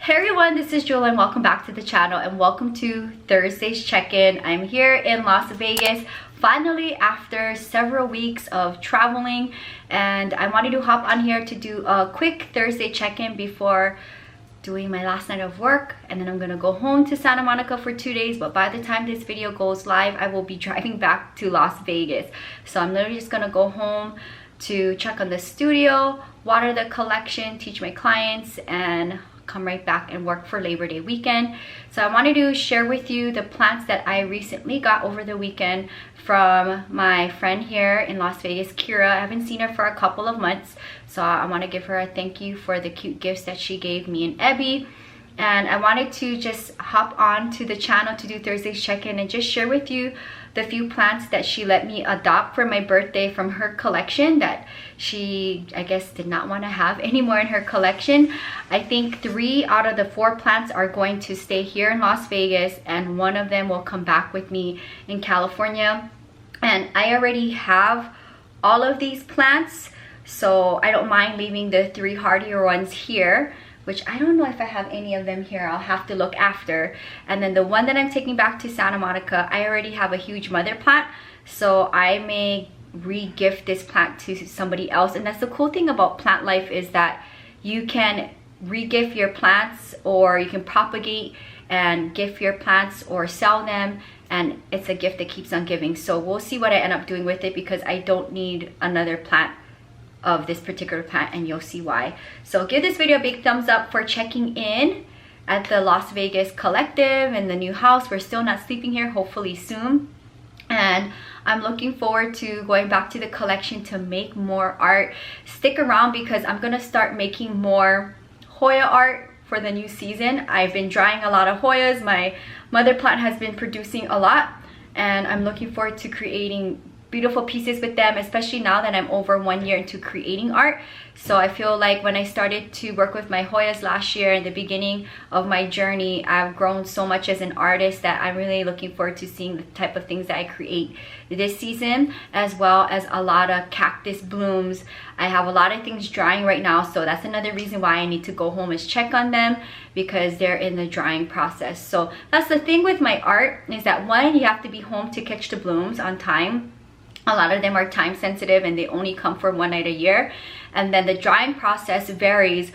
Hey everyone, this is Jewelyn. Welcome back to the channel and welcome to Thursday's check-in. I'm here in Las Vegas finally after several weeks of traveling, and I wanted to hop on here to do a quick Thursday check-in before doing my last night of work, and then I'm gonna go home to Santa Monica for 2 days. But by the time this video goes live, I will be driving back to Las Vegas. So I'm literally just gonna go home to check on the studio, water the collection, teach my clients, and come right back and work for Labor Day weekend. So I wanted to share with you the plants that I recently got over the weekend from my friend here in Las Vegas, Kira. I haven't seen her for a couple of months, so I want to give her a thank you for the cute gifts that she gave me and Ebby. And I wanted to just hop on to the channel to do Thursday's check-in and just share with you the few plants that she let me adopt for my birthday from her collection that she, I guess, did not want to have anymore in her collection. I think 3 out of the 4 plants are going to stay here in Las Vegas, and 1 of them will come back with me in California. And I already have all of these plants, so I don't mind leaving the 3 hardier ones here, which I don't know if I have any of them here. I'll have to look after. And then the one that I'm taking back to Santa Monica, I already have a huge mother plant, so I may re-gift this plant to somebody else. And that's the cool thing about plant life, is that you can re-gift your plants, or you can propagate and gift your plants or sell them, and it's a gift that keeps on giving. So we'll see what I end up doing with it, because I don't need another plant of this particular plant, and you'll see why. So give this video a big thumbs up for checking in at the Las Vegas Collective and the new house. We're still not sleeping here, hopefully soon. And I'm looking forward to going back to the collection to make more art. Stick around, because I'm gonna start making more Hoya art for the new season. I've been drying a lot of Hoyas. My mother plant has been producing a lot, and I'm looking forward to creating beautiful pieces with them, especially now that I'm over 1 year into creating art. So I feel like when I started to work with my Hoyas last year, in the beginning of my journey, I've grown so much as an artist that I'm really looking forward to seeing the type of things that I create this season, as well as a lot of cactus blooms. I have a lot of things drying right now, so that's another reason why I need to go home is check on them, because they're in the drying process. So that's the thing with my art, is that 1, you have to be home to catch the blooms on time. A lot of them are time sensitive and they only come for 1 night a year. And then the drying process varies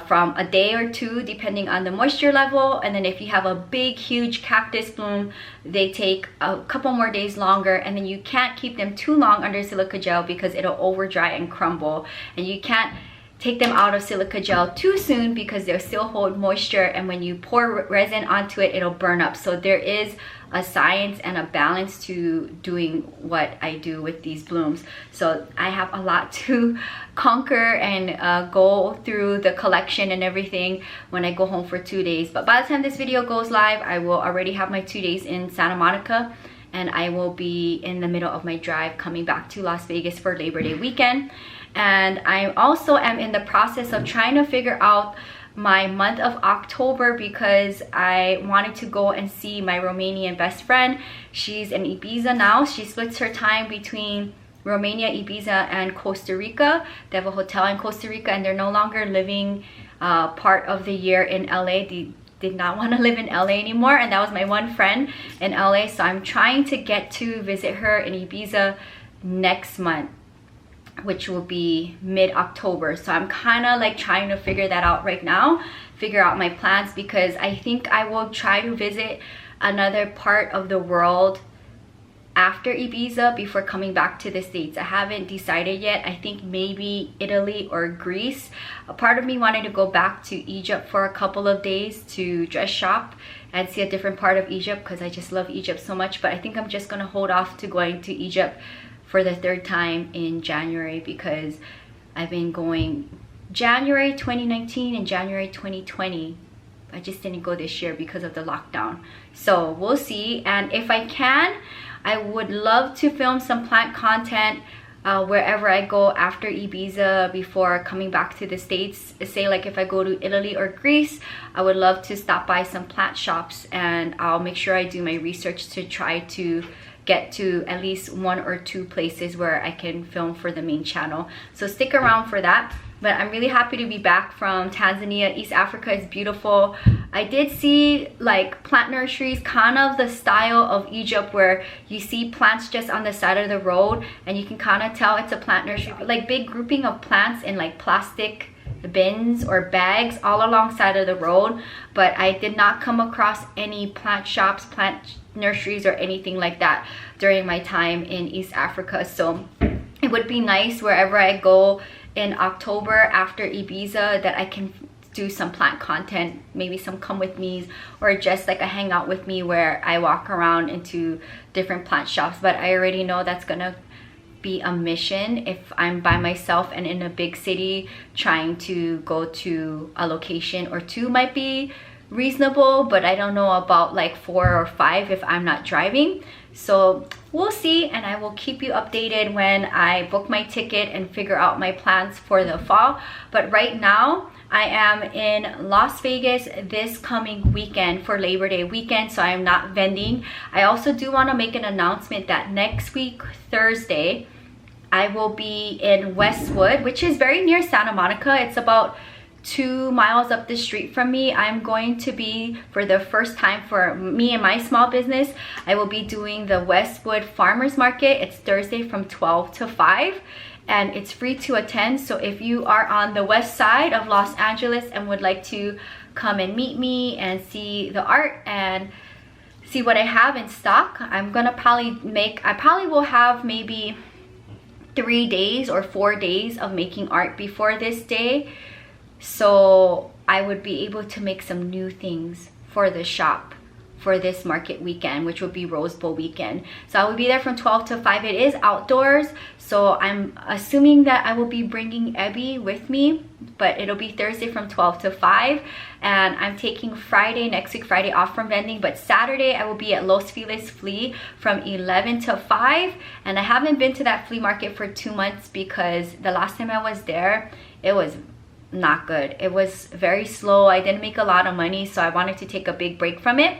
from a day or 2 depending on the moisture level. And then if you have a big huge cactus bloom, they take a couple more days longer. And then you can't keep them too long under silica gel, because it'll over dry and crumble. And you can't take them out of silica gel too soon, because they'll still hold moisture, and when you pour resin onto it, it'll burn up. So there is a science and a balance to doing what I do with these blooms. So I have a lot to conquer and go through the collection and everything when I go home for 2 days. But by the time this video goes live, I will already have my 2 days in Santa Monica, and I will be in the middle of my drive coming back to Las Vegas for Labor Day weekend. And I also am in the process of trying to figure out my month of October, because I wanted to go and see my Romanian best friend. She's in Ibiza now. She splits her time between Romania, Ibiza, and Costa Rica. They have a hotel in Costa Rica, and they're no longer living part of the year in LA. They did not want to live in LA anymore, and that was my one friend in LA. So I'm trying to get to visit her in Ibiza next month, which will be mid-October. So I'm kind of like trying to figure that out right now, figure out my plans, because I think I will try to visit another part of the world after Ibiza before coming back to the States. I haven't decided yet. I think maybe Italy or Greece. A part of me wanted to go back to Egypt for a couple of days to dress shop and see a different part of Egypt, because I just love Egypt so much. But I think I'm just gonna hold off to going to Egypt for the 3rd time in January, because I've been going January 2019 and January 2020. I just didn't go this year because of the lockdown. So we'll see. And if I can, I would love to film some plant content wherever I go after Ibiza before coming back to the States. Say like if I go to Italy or Greece, I would love to stop by some plant shops, and I'll make sure I do my research to try to get to at least 1 or 2 places where I can film for the main channel. So stick around for that. But I'm really happy to be back from Tanzania. East Africa is beautiful. I did see like plant nurseries, kind of the style of Egypt, where you see plants just on the side of the road and you can kind of tell it's a plant nursery, like big grouping of plants in like plastic bins or bags all alongside of the road. But I did not come across any plant shops, plant nurseries or anything like that during my time in East Africa. So it would be nice wherever I go in October after Ibiza that I can do some plant content, maybe some come with me's or just like a hangout with me where I walk around into different plant shops. But I already know that's gonna be a mission if I'm by myself and in a big city. Trying to go to a location or two might be reasonable, but I don't know about like 4 or 5 if I'm not driving. So we'll see, and I will keep you updated when I book my ticket and figure out my plans for the fall. But right now I am in Las Vegas this coming weekend for Labor Day weekend, so I am not vending. I also do want to make an announcement that next week, Thursday, I will be in Westwood, which is very near Santa Monica. It's about 2 miles up the street from me. I'm going to be, for the first time for me and my small business, I will be doing the Westwood Farmers Market. It's Thursday from 12 to 5. And it's free to attend. So if you are on the west side of Los Angeles and would like to come and meet me and see the art and see what I have in stock, I'm gonna I probably will have maybe 3 days or 4 days of making art before this day. So I would be able to make some new things for the shop for this market weekend, which will be Rose Bowl weekend. So I will be there from 12 to 5. It is outdoors, so I'm assuming that I will be bringing Ebby with me, but it'll be Thursday from 12 to 5. And I'm taking next week Friday off from vending, but Saturday I will be at Los Feliz Flea from 11 to 5. And I haven't been to that flea market for 2 months because the last time I was there, it was not good. It was very slow. I didn't make a lot of money, so I wanted to take a big break from it.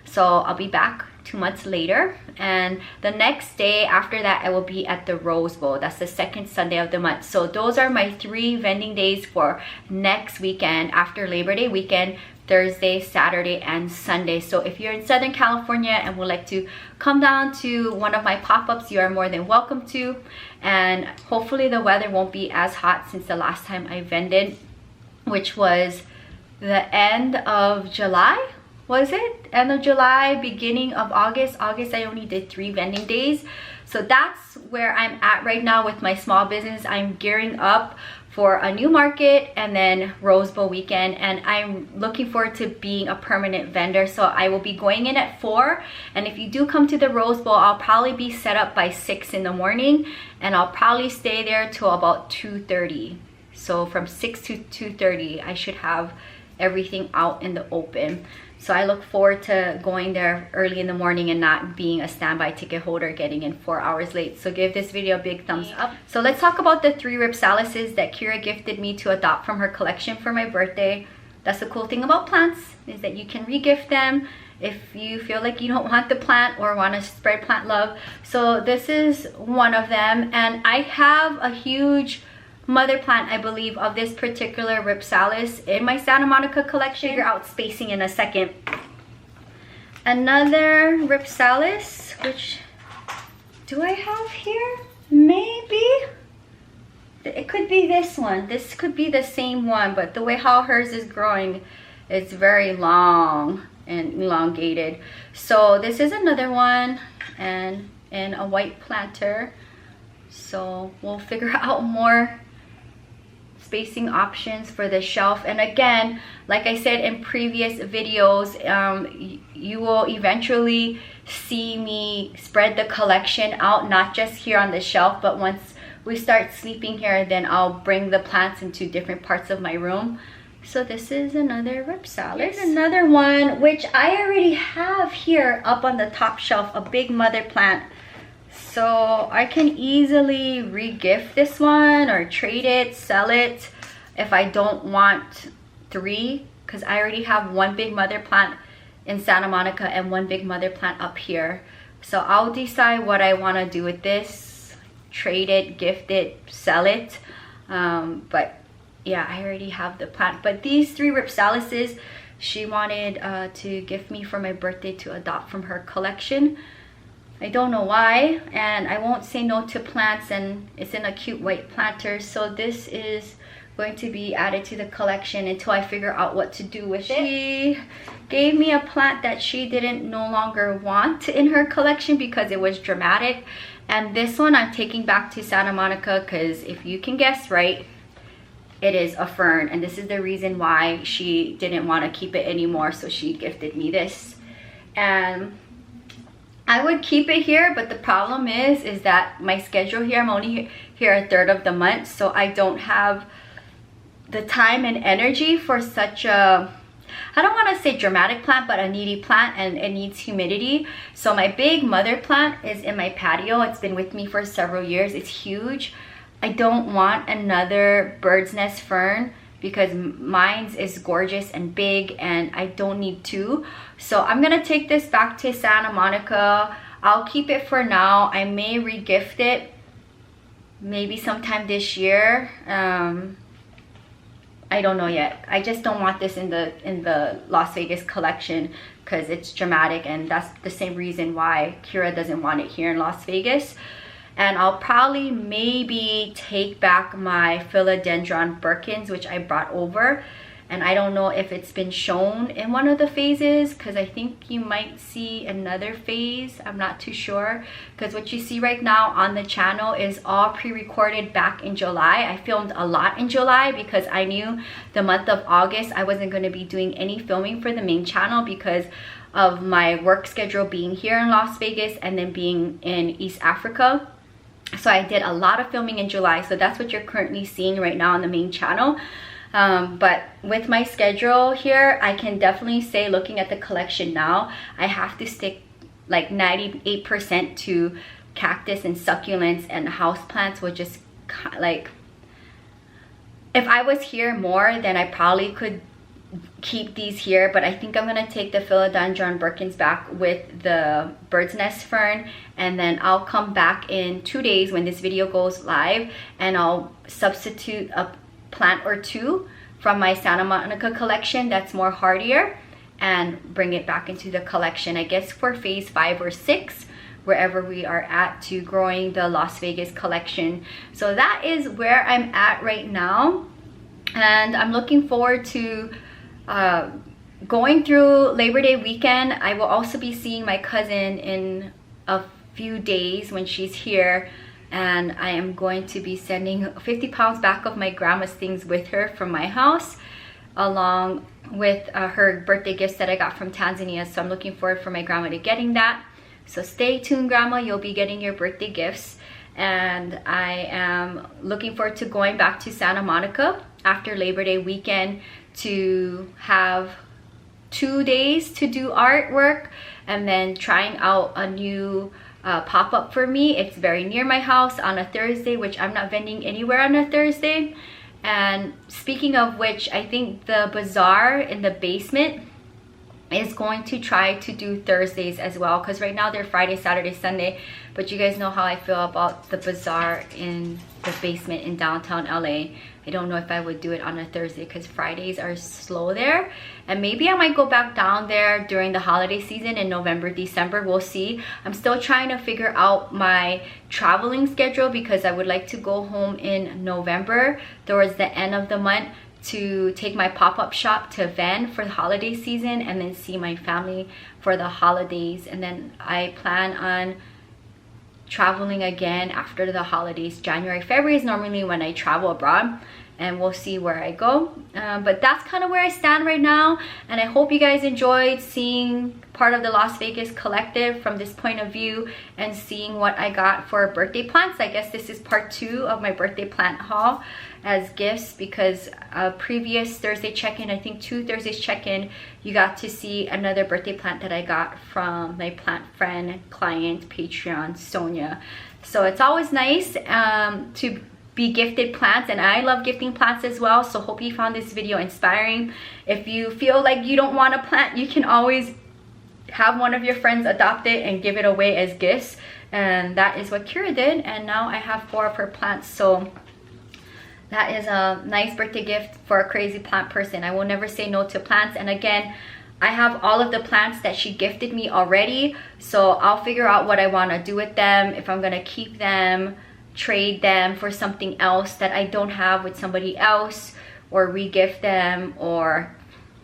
So I'll be back 2 months later, and the next day after that I will be at the Rose Bowl. That's the second Sunday of the month. So those are my 3 vending days for next weekend after Labor Day weekend: Thursday, Saturday, and Sunday. So if you're in Southern California and would like to come down to one of my pop-ups, you are more than welcome to. And hopefully the weather won't be as hot since the last time I vended, which was the end of July. Was it end of July, beginning of August? I only did 3 vending days. So that's where I'm at right now with my small business. I'm gearing up for a new market and then Rose Bowl weekend, and I'm looking forward to being a permanent vendor. So I will be going in at 4, and if you do come to the Rose Bowl, I'll probably be set up by 6 in the morning, and I'll probably stay there till about 2:30. So from 6 to 2:30 I should have everything out in the open. So I look forward to going there early in the morning and not being a standby ticket holder getting in 4 hours late. So give this video a big thumbs up. So let's talk about the 3 ripsalises that Kira gifted me to adopt from her collection for my birthday. That's the cool thing about plants, is that you can re-gift them if you feel like you don't want the plant or want to spread plant love. So this is one of them, and I have a huge mother plant, I believe, of this particular ripsalis in my Santa Monica collection. Figure out spacing in a second. Another ripsalis, which do I have here? Maybe it could be this one. This could be the same one, but the way how hers is growing, it's very long and elongated. So this is another one, and in a white planter. So we'll figure out more spacing options for the shelf. And again, like I said in previous videos, you will eventually see me spread the collection out, not just here on the shelf, but once we start sleeping here, then I'll bring the plants into different parts of my room. So this is another ripsalis. Here's another one which I already have here up on the top shelf, a big mother plant. So I can easily re-gift this one or trade it, sell it if I don't want 3, because I already have 1 big mother plant in Santa Monica and 1 big mother plant up here. So I'll decide what I want to do with this: trade it, gift it, sell it. But yeah, I already have the plant. But these 3 ripsalises she wanted to gift me for my birthday to adopt from her collection. I don't know why, and I won't say no to plants, and it's in a cute white planter. So this is going to be added to the collection until I figure out what to do with it. She gave me a plant that she didn't no longer want in her collection because it was dramatic. And this one I'm taking back to Santa Monica because if you can guess right, it is a fern. And this is the reason why she didn't want to keep it anymore. So she gifted me this. And I would keep it here, but the problem is that my schedule here, I'm only here a third of the month. So I don't have the time and energy for such a, I don't want to say dramatic plant, but a needy plant, and it needs humidity. So my big mother plant is in my patio. It's been with me for several years. It's huge. I don't want another bird's nest fern because mine's is gorgeous and big, and I don't need 2. So I'm gonna take this back to Santa Monica. I'll keep it for now. I may re-gift it maybe sometime this year. I don't know yet. I just don't want this in the Las Vegas collection because it's dramatic, and that's the same reason why Kira doesn't want it here in Las Vegas. And I'll probably maybe take back my philodendron Birkins, which I brought over. And I don't know if it's been shown in one of the phases because I think you might see another phase. I'm not too sure because what you see right now on the channel is all pre-recorded back in July. I filmed a lot in July because I knew the month of August I wasn't going to be doing any filming for the main channel because of my work schedule being here in Las Vegas and then being in East Africa. So I did a lot of filming in July. So that's what you're currently seeing right now on the main channel. But with my schedule here, I can definitely say, looking at the collection now, I have to stick like 98% to cactus and succulents, and houseplants will just like, if I was here more, then I probably could keep these here, but I think I'm gonna take the philodendron Birkins back with the bird's nest fern, and then I'll come back in 2 days when this video goes live, and I'll substitute a plant or 2 from my Santa Monica collection that's more hardier and bring it back into the collection, I guess for phase 5 or 6, wherever we are at, to growing the Las Vegas collection. So that is where I'm at right now, and I'm looking forward to going through Labor Day weekend. I will also be seeing my cousin in a few days when she's here, and I am going to be sending 50 pounds back of my grandma's things with her from my house, along with her birthday gifts that I got from Tanzania. So I'm looking forward for my grandma to getting that. So stay tuned, Grandma, you'll be getting your birthday gifts. And I am looking forward to going back to Santa Monica after Labor Day weekend to have 2 days to do artwork, and then trying out a new pop-up for me. It's very near my house on a Thursday, which I'm not vending anywhere on a Thursday. And speaking of which, I think the bazaar in the basement is going to try to do Thursdays as well, because right now they're Friday, Saturday, Sunday, but you guys know how I feel about the bazaar in the basement in downtown LA. I don't know if I would do it on a Thursday because Fridays are slow there, and maybe I might go back down there during the holiday season in November, December. We'll see. I'm still trying to figure out my traveling schedule because I would like to go home in November towards the end of the month to take my pop-up shop to Van for the holiday season, and then see my family for the holidays. And then I plan on traveling again after the holidays. January, February is normally when I travel abroad, and we'll see where I go. But that's kind of where I stand right now, and I hope you guys enjoyed seeing part of the Las Vegas collective from this point of view and seeing what I got for birthday plants. I guess this is part 2 of my birthday plant haul as gifts, because previous Thursday check-in, I think 2 Thursdays check-in, you got to see another birthday plant that I got from my plant friend, client, Patreon, Sonia. So it's always nice to be gifted plants, and I love gifting plants as well. So hope you found this video inspiring. If you feel like you don't want a plant, you can always have one of your friends adopt it and give it away as gifts, and that is what Kira did. And now I have 4 of her plants. So that is a nice birthday gift for a crazy plant person. I will never say no to plants. And again, I have all of the plants that she gifted me already, so I'll figure out what I want to do with them, if I'm gonna keep them, trade them for something else that I don't have with somebody else, or re-gift them, or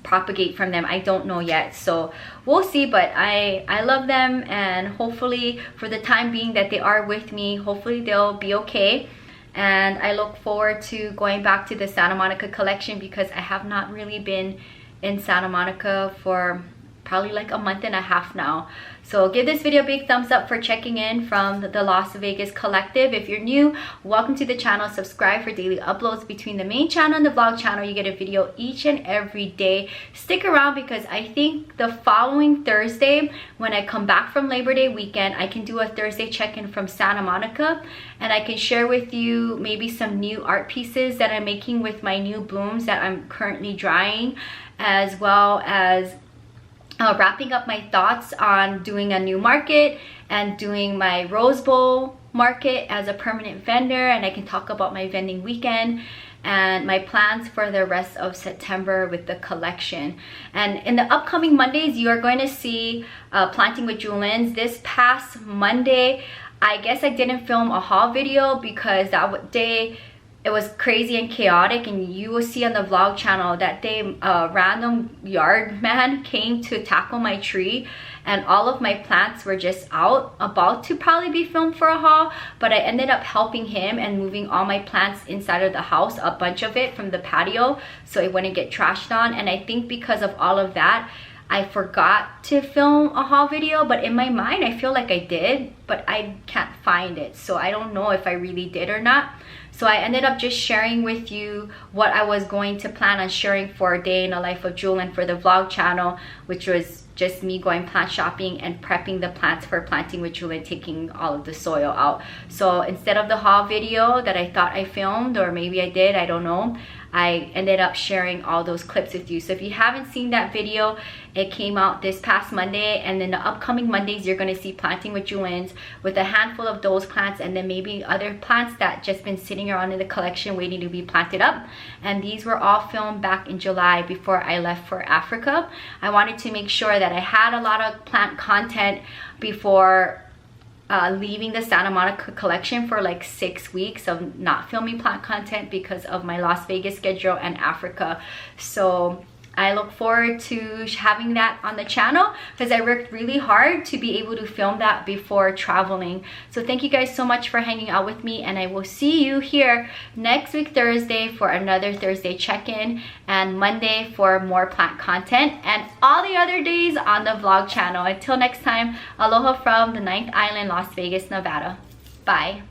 propagate from them. I don't know yet, so we'll see. But I love them, and hopefully for the time being that they are with me, hopefully they'll be okay. And I look forward to going back to the Santa Monica collection, because I have not really been in Santa Monica for probably like a month and a half now. So give this video a big thumbs up for checking in from the Las Vegas collective. If you're new, welcome to the channel. Subscribe for daily uploads. Between the main channel and the vlog channel, you get a video each and every day. Stick around, because I think the following Thursday, when I come back from Labor Day weekend, I can do a Thursday check-in from Santa Monica, and I can share with you maybe some new art pieces that I'm making with my new blooms that I'm currently drying, as well as wrapping up my thoughts on doing a new market and doing my Rose Bowl market as a permanent vendor. And I can talk about my vending weekend and my plans for the rest of September with the collection. And in the upcoming Mondays, you are going to see Planting with Jewelyn. This past Monday, I guess I didn't film a haul video because that day it was crazy and chaotic, and you will see on the vlog channel that day a random yard man came to tackle my tree, and all of my plants were just out, about to probably be filmed for a haul, but I ended up helping him and moving all my plants inside of the house, a bunch of it from the patio, so it wouldn't get trashed on. And I think because of all of that, I forgot to film a haul video, but in my mind I feel like I did, but I can't find it, so I don't know if I really did or not. So I ended up just sharing with you what I was going to plan on sharing for a day in the life of Jewelyn for the vlog channel, which was just me going plant shopping and prepping the plants for Planting with Jewelyn, taking all of the soil out. So instead of the haul video that I thought I filmed, or maybe I did, I don't know, I ended up sharing all those clips with you. So if you haven't seen that video, it came out this past Monday, and then the upcoming Mondays you're going to see Planting with Jewelyn with a handful of those plants, and then maybe other plants that just been sitting around in the collection waiting to be planted up. And these were all filmed back in July before I left for Africa. I wanted to make sure that I had a lot of plant content before leaving the Santa Monica collection for like 6 weeks of not filming plant content because of my Las Vegas schedule and Africa. So I look forward to having that on the channel, because I worked really hard to be able to film that before traveling. So thank you guys so much for hanging out with me, and I will see you here next week Thursday for another Thursday check-in, and Monday for more plant content, and all the other days on the vlog channel. Until next time, aloha from the 9th Island, Las Vegas, Nevada. Bye.